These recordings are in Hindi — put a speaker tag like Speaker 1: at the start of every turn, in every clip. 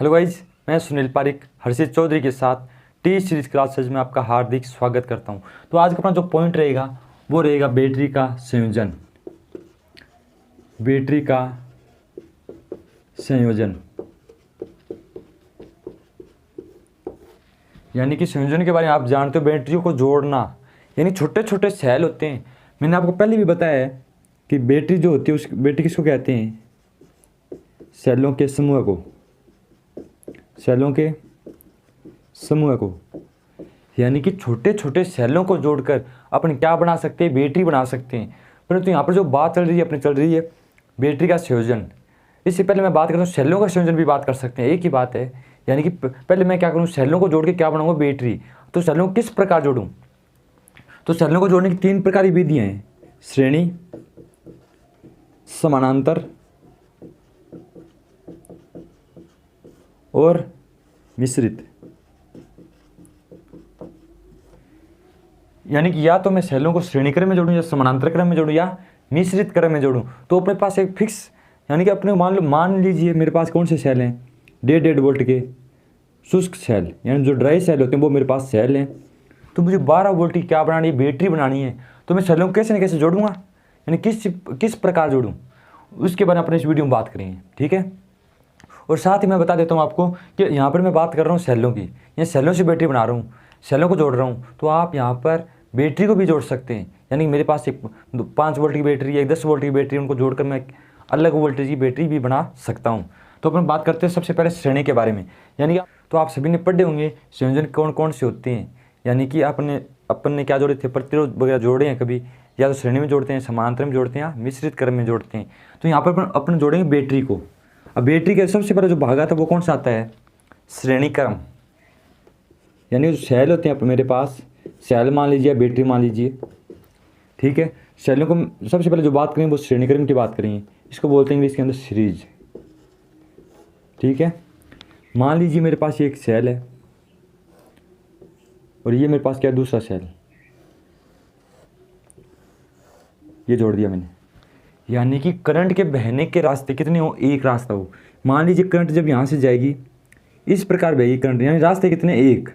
Speaker 1: हेलो गाइज, मैं सुनील पारिक हर्षित चौधरी के साथ टी सीरीज क्लासेज में आपका हार्दिक स्वागत करता हूं। तो आज का अपना जो पॉइंट रहेगा वो रहेगा बैटरी का संयोजन। बैटरी का संयोजन यानी कि संयोजन के बारे में आप जानते हो, बैटरियों को जोड़ना यानी छोटे छोटे सेल होते हैं। मैंने आपको पहले भी बताया है कि बैटरी जो होती है उस बैटरी किसको कहते हैं? सेलों के समूह को, सेलों के समूह को। यानी कि छोटे छोटे सेलों को जोड़कर अपन क्या बना सकते हैं? बैटरी बना सकते हैं। परंतु यहाँ पर जो बात चल रही है अपनी चल रही है बैटरी का संयोजन। इससे पहले मैं बात करता हूँ सेलों का संयोजन भी बात कर सकते हैं, एक ही बात है। यानी कि पहले मैं क्या करूँ, सेलों को जोड़ के क्या बनाऊंगा? बैटरी। तो सेलों को किस प्रकार जोड़ूँ? तो सेलों को जोड़ने की तीन प्रकार की विधियाँ हैं: श्रेणी, समानांतर और मिश्रित। यानी कि या तो मैं सेलों को श्रेणी क्रम में जोड़ूं या समानांतर क्रम में जोड़ूं या मिश्रित क्रम में जोड़ूं। तो अपने पास एक फिक्स यानी कि अपने मान लीजिए मेरे पास कौन से सेल हैं? 1.5 वोल्ट के शुष्क सेल, यानी जो ड्राई सेल होते हैं वो मेरे पास सेल हैं। तो मुझे 12 वोल्ट की क्या बनानी है? बैटरी बनानी है। तो मैं सेलों को कैसे न कैसे जोड़ूंगा, यानी किस प्रकार जोड़ूँ, उसके बारे में अपने इस वीडियो में बात करेंगे, ठीक है। और साथ ही मैं बता देता हूँ आपको कि यहाँ पर मैं बात कर रहा हूँ सेलों की, या सेलों से बैटरी बना रहा हूँ, सेलों को जोड़ रहा हूँ। तो आप यहाँ पर बैटरी को भी जोड़ सकते हैं। यानी मेरे पास एक 5 वोल्ट की बैटरी है, एक 10 वोल्ट की बैटरी, उनको जोड़कर मैं अलग वोल्टेज की बैटरी भी बना सकता हूँ। तो अपन बात करते हैं सबसे पहले श्रेणी के बारे में। यानी कि तो आप सभी ने पढ़े होंगे संयोजन कौन कौन से होते हैं। यानी कि अपन ने क्या जोड़े थे? प्रतिरोध वगैरह जोड़े हैं कभी, या तो श्रेणी में जोड़ते हैं, समानांतर में जोड़ते हैं, या मिश्रित क्रम में जोड़ते हैं। तो यहाँ पर अपन जोड़ेंगे बैटरी को। अब बैटरी का सबसे पहले जो भाग आता है वो कौन सा आता है? श्रेणी क्रम। यानी जो सेल होते हैं मेरे पास, सेल मान लीजिए, बैटरी मान लीजिए, ठीक है। सेलों को सबसे पहले जो बात करेंगे वो श्रेणी क्रम की बात करेंगे। इसको बोलते हैं इसके अंदर सीरीज, ठीक है। मान लीजिए मेरे पास ये एक सेल है और ये मेरे पास क्या है? दूसरा सेल। ये जोड़ दिया मैंने। यानी कि करंट के बहने के रास्ते कितने हो? एक रास्ता हो। मान लीजिए करंट जब यहाँ से जाएगी इस प्रकार बहेगी करंट, यानी रास्ते कितने? एक।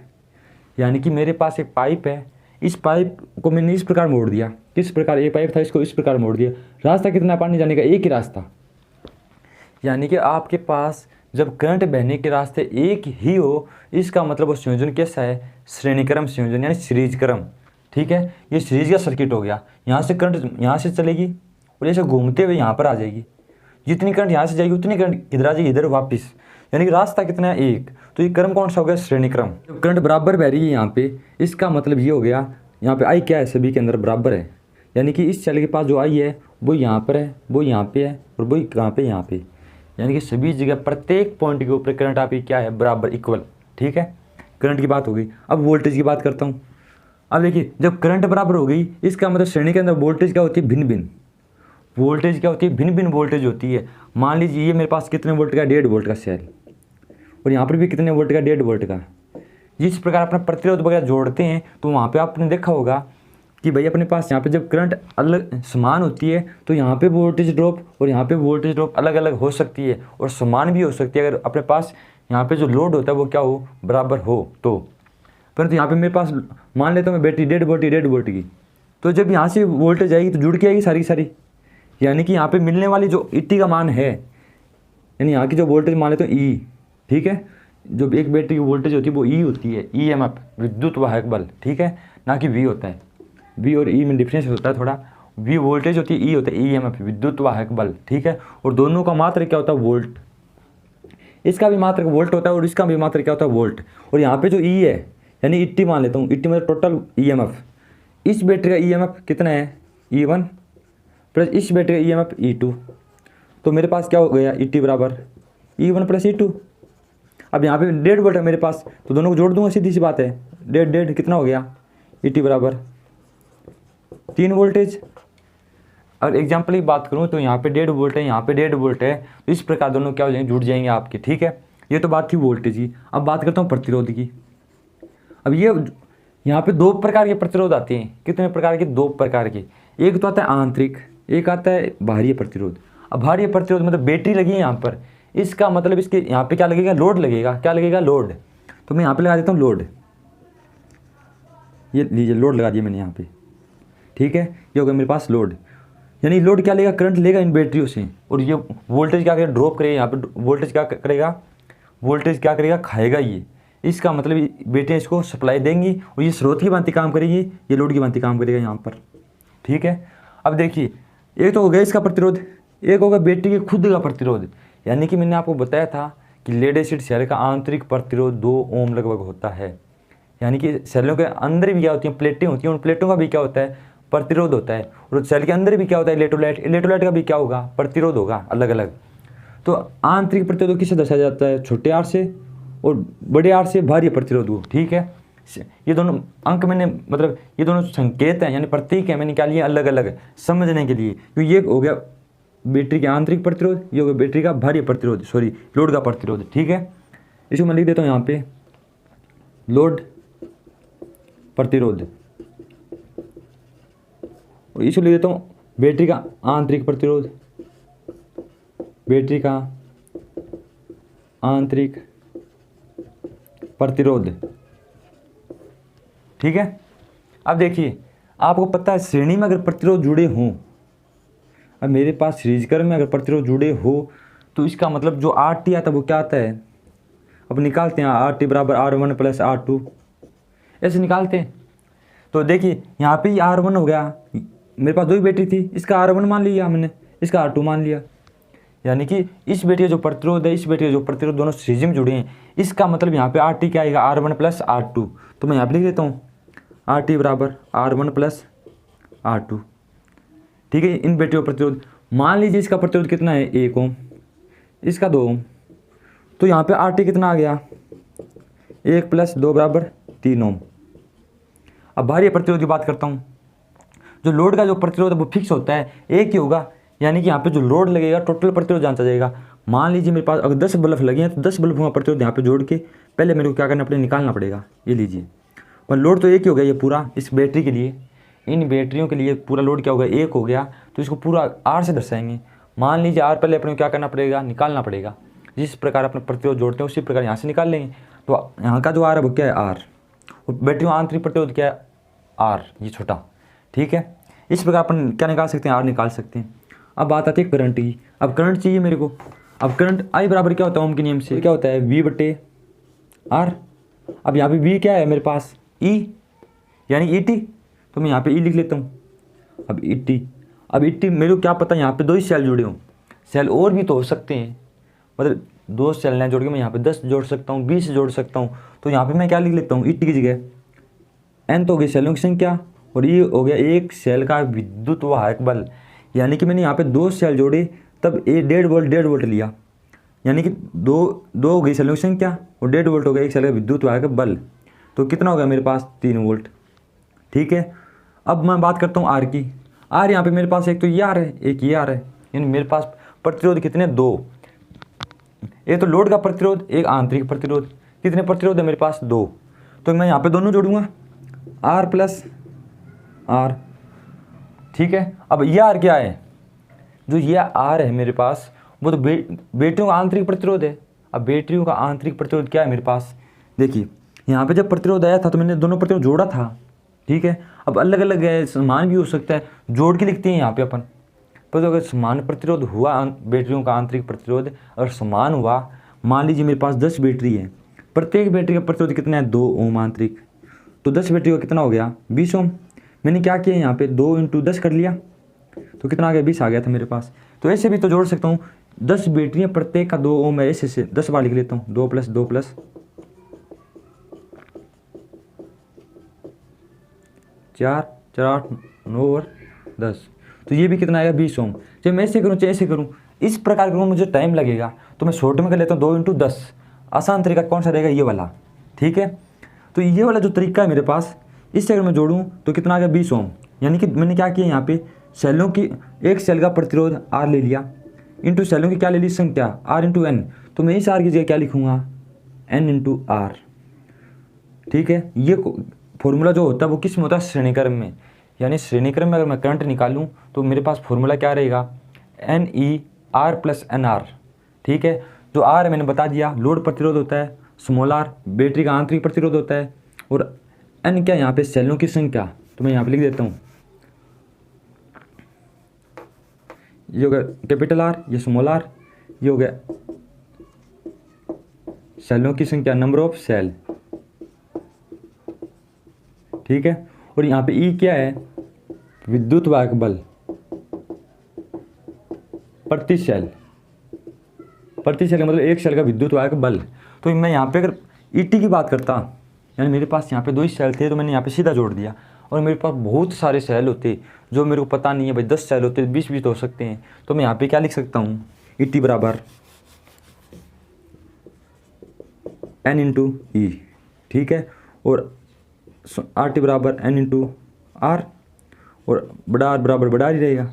Speaker 1: यानी कि मेरे पास एक पाइप है, इस पाइप को मैंने इस प्रकार मोड़ दिया। किस प्रकार? एक पाइप था, इसको इस प्रकार मोड़ दिया। रास्ता कितना पानी जाने का? एक ही रास्ता। यानी कि आपके पास जब करंट बहने के रास्ते एक ही हो, इसका मतलब वो संयोजन कैसा है? श्रेणीक्रम संयोजन, यानी सीरीज क्रम, ठीक है। ये सीरीज का सर्किट हो गया। यहाँ से करंट यहाँ से चलेगी और ऐसे घूमते हुए यहाँ पर आ जाएगी। जितनी करंट यहाँ से जाएगी उतनी करंट किधर आ जाएगी? इधर वापस। यानी कि रास्ता कितना है? एक। तो ये क्रम कौन सा हो गया? श्रेणी क्रम। जब करंट बराबर बह रही है यहाँ पे, इसका मतलब ये हो गया यहाँ पे आई क्या है? सभी के अंदर बराबर है। यानी कि इस सेल के पास जो आई है वो यहाँ पर है, वो यहाँ पे है, और वो कहाँ पे? यहाँ पे। यानी कि सभी जगह प्रत्येक पॉइंट के ऊपर करंट आपकी क्या है? बराबर, इक्वल, ठीक है। करंट की बात हो गई। अब वोल्टेज की बात करता हूँ। अब देखिए, जब करंट बराबर हो गई इसका मतलब श्रेणी के अंदर वोल्टेज क्या होती है? भिन्न भिन्न वोल्टेज क्या होती है? भिन्न भिन्न वोल्टेज होती है। मान लीजिए ये मेरे पास कितने वोल्ट का? 1.5 वोल्ट का सेल, और यहाँ पर भी कितने वोल्ट का? 1.5 वोल्ट का। जिस प्रकार अपना प्रतिरोध वगैरह जोड़ते हैं तो वहाँ पे आपने देखा होगा कि भाई अपने पास यहाँ पे जब करंट अलग समान होती है तो यहाँ पे वोल्टेज ड्रॉप और यहाँ पे वोल्टेज ड्रॉप अलग अलग हो सकती है, और समान भी हो सकती है अगर अपने पास यहाँ पे जो लोड होता है वो क्या हो? बराबर हो तो। परंतु यहाँ पे मेरे पास मान लेता हूँ मैं बैटरी 1.5 वोल्ट की, तो जब यहाँ से वोल्टेज आएगी तो जुड़ के आएगी सारी की सारी। यानी कि यहाँ पे मिलने वाली जो ईटी का मान है, यानी यहाँ की जो वोल्टेज मान लेते हैं ई, ठीक है। जो एक बैटरी की वोल्टेज होती है वो ई होती है, ईएमएफ, विद्युत वाहक बल, ठीक है, ना कि वी होता है। वी और ई में डिफरेंस होता है थोड़ा। वी वोल्टेज होती है, ई होता है ईएमएफ, विद्युत वाहक बल, ठीक है। और दोनों का मात्रक क्या होता है? वोल्ट। इसका भी मात्रक वोल्ट होता है और इसका भी मात्रक क्या होता है? वोल्ट। और यहाँ पे जो ई है, यानी ईटी मान लेता हूँ, ईटी मतलब टोटल ईएमएफ। इस बैटरी का ईएमएफ कितना है? ई1 प्लस इस बैटरी का ईएमएफ ई2। तो मेरे पास क्या हो गया? ईटी बराबर ई1 प्लस ई2। अब यहाँ पे 1.5 वोल्ट है मेरे पास, तो दोनों को जोड़ दूंगा, सीधी सी बात है। 1.5 कितना हो गया? ईटी बराबर 3 वोल्टेज। अगर एग्जाम्पल की बात करूँ तो यहाँ पे 1.5 वोल्ट है, यहाँ पे 1.5 वोल्ट है, तो इस प्रकार दोनों क्या हो जाएंगे? जुड़ जाएंगे आपके, ठीक है। ये तो बात थी वोल्टेज की। अब बात करता हूँ प्रतिरोध की। अब ये यहाँ पे 2 प्रकार के प्रतिरोध आते हैं। कितने प्रकार के? 2 प्रकार के। एक तो आता है आंतरिक, एक आता है बाहरी प्रतिरोध। अब बाहरी प्रतिरोध मतलब बैटरी लगी है यहाँ पर, इसका मतलब इसके यहाँ पे क्या लगेगा, लोड लगेगा। क्या लगेगा, लोड। तो मैं यहाँ पे लगा देता हूँ लोड। ये लीजिए लोड लगा दिया मैंने यहाँ पे, ठीक है। ये हो गया मेरे पास लोड। यानी लोड क्या लेगा, करंट लेगा इन बैटरियों से, और ये वोल्टेज क्या करेगा, ड्रॉप करेगा। यहाँ पे वोल्टेज क्या करेगा, वोल्टेज क्या करेगा, खाएगा ये। इसका मतलब बैटरियाँ इसको सप्लाई देंगी और ये स्रोत की भांति काम करेगी, ये लोड की भांति काम करेगा यहाँ पर, ठीक है। अब देखिए, एक तो हो गया इसका प्रतिरोध, एक होगा बैटरी के खुद का प्रतिरोध। यानी कि मैंने आपको बताया था कि लेड एसिड सेल का आंतरिक प्रतिरोध 2 ओम लगभग होता है। यानी कि सेलों के अंदर भी क्या होती हैं, प्लेटें होती हैं, उन प्लेटों का भी क्या होता है, प्रतिरोध होता है। और सेल के अंदर भी क्या होता है, इलेक्ट्रोलाइट, इलेक्ट्रोलाइट का भी क्या होगा, प्रतिरोध होगा अलग अलग। तो आंतरिक प्रतिरोध किससे दर्शाया जाता है, छोटे आर से, और बड़े आर से बाह्य प्रतिरोध को, ठीक है। ये दोनों अंक मैंने मतलब ये दोनों संकेत हैं, यानी प्रतीक हैं, मैंने क्या लिए अलग अलग समझने के लिए। क्योंकि ये हो गया बैटरी के आंतरिक प्रतिरोध, ये हो गया बैटरी का बाह्य प्रतिरोध, सॉरी लोड का प्रतिरोध, ठीक है। इसको मैं लिख देता हूँ यहाँ पे लोड प्रतिरोध, और इसको लिख देता हूँ बैटरी का आंतरिक प्रतिरोध, बैटरी का आंतरिक प्रतिरोध, ठीक है। अब देखिए, आपको पता है श्रेणी में अगर प्रतिरोध जुड़े हों, अब मेरे पास सीरीज क्रम में अगर प्रतिरोध जुड़े हो तो इसका मतलब जो आर टी आता है वो क्या आता है, अब निकालते हैं आर टी बराबर R1 + R2, ऐसे निकालते हैं। तो देखिए यहाँ पे R1 हो गया, मेरे पास 2 ही बैटरी थी, इसका R1 मान लिया मैंने, इसका R2 मान लिया। यानी कि इस बैटरी का जो प्रतिरोध है, इस बैटरी का जो प्रतिरोध, दोनों सीरीज में जुड़े हैं। इसका मतलब यहाँ पे आर टी क्या आएगा, R1 + R2। तो मैं यहाँ पे लिख देता हूँ आर टी बराबर R1 + R2, ठीक है। इन बैटरियों का प्रतिरोध मान लीजिए इसका प्रतिरोध कितना है, 1 ओम, इसका 2 ओम। तो यहाँ पे आर टी कितना आ गया, 1 + 2 = 3 ओम। अब बाह्य प्रतिरोध की बात करता हूँ। जो लोड का जो प्रतिरोध है वो फिक्स होता है, एक ही होगा। यानी कि यहाँ पे जो लोड लगेगा टोटल प्रतिरोध जांचा जाएगा। मान लीजिए मेरे पास अगर 10 बल्ब लगे हैं तो 10 बल्बों का प्रतिरोध यहाँ पे जोड़ के पहले मेरे को क्या करना पड़ेगा, निकालना पड़ेगा। ये लीजिए, पर लोड तो एक ही हो गया ये पूरा, इस बैटरी के लिए, इन बैटरियों के लिए पूरा लोड क्या हो गया, 1 हो गया। तो इसको पूरा आर से दर्शाएंगे। मान लीजिए आर पहले अपने को क्या करना पड़ेगा, निकालना पड़ेगा। जिस प्रकार अपने प्रतिरोध जोड़ते हैं उसी प्रकार यहाँ से निकाल लेंगे। तो यहाँ का जो आर है वो क्या है, आर, और बैटरी में आंतरिक प्रतिरोध क्या है, आर, ये छोटा, ठीक है। इस प्रकार अपन क्या निकाल सकते हैं, आर निकाल सकते हैं। अब बात आती है करंट की। अब करंट चाहिए मेरे को। अब करंट आई बराबर क्या होता है, ओम के नियम से क्या होता है, V/R। अब यहाँ पे V क्या है मेरे पास, E, यानी ET। तो मैं यहाँ पे E लिख लेता हूँ। अब ET मेरे को क्या पता, यहाँ पे 2 ही सेल जुड़े हों, सेल और भी तो हो सकते हैं। मतलब 2 सेल ने जोड़ के मैं यहाँ पे 10 जोड़ सकता हूँ, 20 जोड़ सकता हूँ। तो यहाँ पे मैं क्या लिख लेता हूँ, ET की जगह N तो हो गई सेलों की संख्या, और ये हो गया एक सेल का विद्युत वाहक बल। यानी कि मैंने यहाँ पे 2 सेल जोड़े तब 1.5 वोल्ट लिया। यानी कि दो हो गई सेलों की संख्या और 1.5 वोल्ट हो गया एक सेल का विद्युत वाहक बल। तो कितना हो गया मेरे पास, 3 वोल्ट, ठीक है। अब मैं बात करता हूँ आर की। आर यहाँ पे मेरे पास एक तो ये आर है, एक ये आर है। यानी मेरे पास प्रतिरोध कितने, 2। एक तो लोड का प्रतिरोध, एक आंतरिक प्रतिरोध। कितने प्रतिरोध है मेरे पास, 2। तो मैं यहाँ पे दोनों जोड़ूंगा, R + R, ठीक है। अब ये आर क्या है, जो ये आर है मेरे पास वो तो बैटरियों का आंतरिक प्रतिरोध है। अब बैटरियों का आंतरिक प्रतिरोध क्या है मेरे पास, देखिए यहाँ पे जब प्रतिरोध आया था तो मैंने दोनों प्रतिरोध जोड़ा था, ठीक है। अब अलग अलग है, समान भी हो सकता है, जोड़ के लिखते हैं यहाँ पे अपन। पर तो अगर समान प्रतिरोध हुआ, बैटरियों का आंतरिक प्रतिरोध अगर समान हुआ, मान लीजिए मेरे पास 10 बैटरी है, प्रत्येक बैटरी का प्रतिरोध कितना है, 2 ओम आंतरिक। तो 10 बैटरी का कितना हो गया, 20 ओम। मैंने क्या किया यहाँ पे 2 × 10 कर लिया, तो कितना आ गया, 20 आ गया था मेरे पास। तो ऐसे भी तो जोड़ सकता हूँ, 10 बैटरियाँ प्रत्येक का 2 ओम है, ऐसे 10 बार लिख लेता हूँ, 2 + 2 + 4 4 8 9 और 10। तो ये भी कितना आएगा, 20 ओम। चाहे मैं ऐसे करूँ चाहे ऐसे करूँ, इस प्रकार करूँ मुझे टाइम लगेगा, तो मैं शॉर्ट में कर लेता हूँ 2 × 10। आसान तरीका कौन सा रहेगा, ये वाला, ठीक है। तो ये वाला जो तरीका है मेरे पास, इससे अगर मैं जोड़ूँ तो कितना आ गया, 20 ओम। यानी कि मैंने क्या किया यहाँ पे, सेलों की, एक सेल का प्रतिरोध R ले लिया, इंटू सेलों की क्या ले ली, संख्या R × N। तो मैं इस R की जगह क्या लिखूँगा, N × R, ठीक है। ये फॉर्मूला जो होता है वो किस में होता है, श्रेणी क्रम में। यानी श्रेणी क्रम में अगर मैं करंट निकालूँ तो मेरे पास फॉर्मूला क्या रहेगा, NER + NR, ठीक है। जो आर है मैंने बता दिया, लोड प्रतिरोध होता है, स्मॉल आर बैटरी का आंतरिक प्रतिरोध होता है, और एन क्या यहाँ पे सेलों की संख्या, तो मैं यहाँ पे लिख देता हूँ, ये हो गया कैपिटल आर, ये स्मॉल आर, ये हो गया सेलों की संख्या, नंबर ऑफ सेल, ठीक है। और यहाँ पे ई क्या है, विद्युत वाहक बल प्रति सेल, प्रति सेल का मतलब एक सेल का विद्युत वाहक बल। तो मैं यहाँ पे अगर ईटी की बात करता, यानी मेरे पास यहाँ पे 2 ही सेल थे, तो मैंने यहाँ पे सीधा जोड़ दिया, और मेरे पास बहुत सारे सेल होते जो मेरे को पता नहीं है भाई, 10 सेल होते, 20 तो हो सकते हैं, तो मैं यहाँ पे क्या लिख सकता हूँ, ईटी बराबर एन इंटू ई, ठीक है। और आर टी बराबर एन इंटू आर, और बड़ा आर बराबर बड़ा आर ही रहेगा।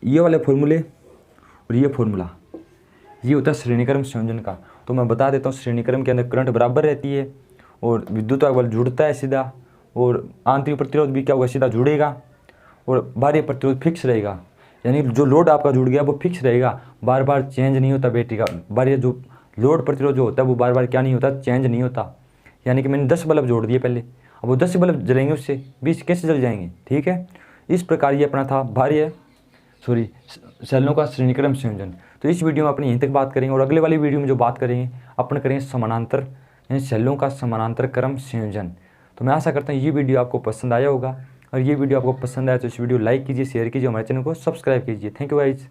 Speaker 1: ये वाले फॉर्मूले और ये फॉर्मूला, ये होता है श्रेणीक्रम संयोजन का। तो मैं बता देता हूँ, श्रेणीक्रम के अंदर करंट बराबर रहती है, और विद्युत वाहक बल जुड़ता है सीधा, और आंतरिक प्रतिरोध भी क्या होगा, सीधा जुड़ेगा, और बाहरी प्रतिरोध फिक्स रहेगा। यानी जो लोड आपका जुड़ गया वो फिक्स रहेगा, बार बार चेंज नहीं होता बैटरी का। बाहरी जो लोड प्रतिरोध जो होता है वो बार बार क्या नहीं होता, चेंज नहीं होता। यानी कि मैंने 10 बल्ब जोड़ दिए पहले, अब वो 10 बल्ब जलेंगे, उससे 20 कैसे जल जाएंगे, ठीक है। इस प्रकार ये अपना था सेलों का श्रेणीक्रम संयोजन। तो इस वीडियो में अपनी यहीं तक बात करेंगे, और अगले वाली वीडियो में जो बात करेंगे अपन करेंगे समानांतर, यानी सेलों का समानांतर क्रम संयोजन। तो मैं आशा करता हूँ ये वीडियो आपको पसंद आया होगा, और ये वीडियो आपको पसंद आया तो इस वीडियो लाइक कीजिए, शेयर कीजिए, हमारे चैनल को सब्सक्राइब कीजिए। Thank you guys.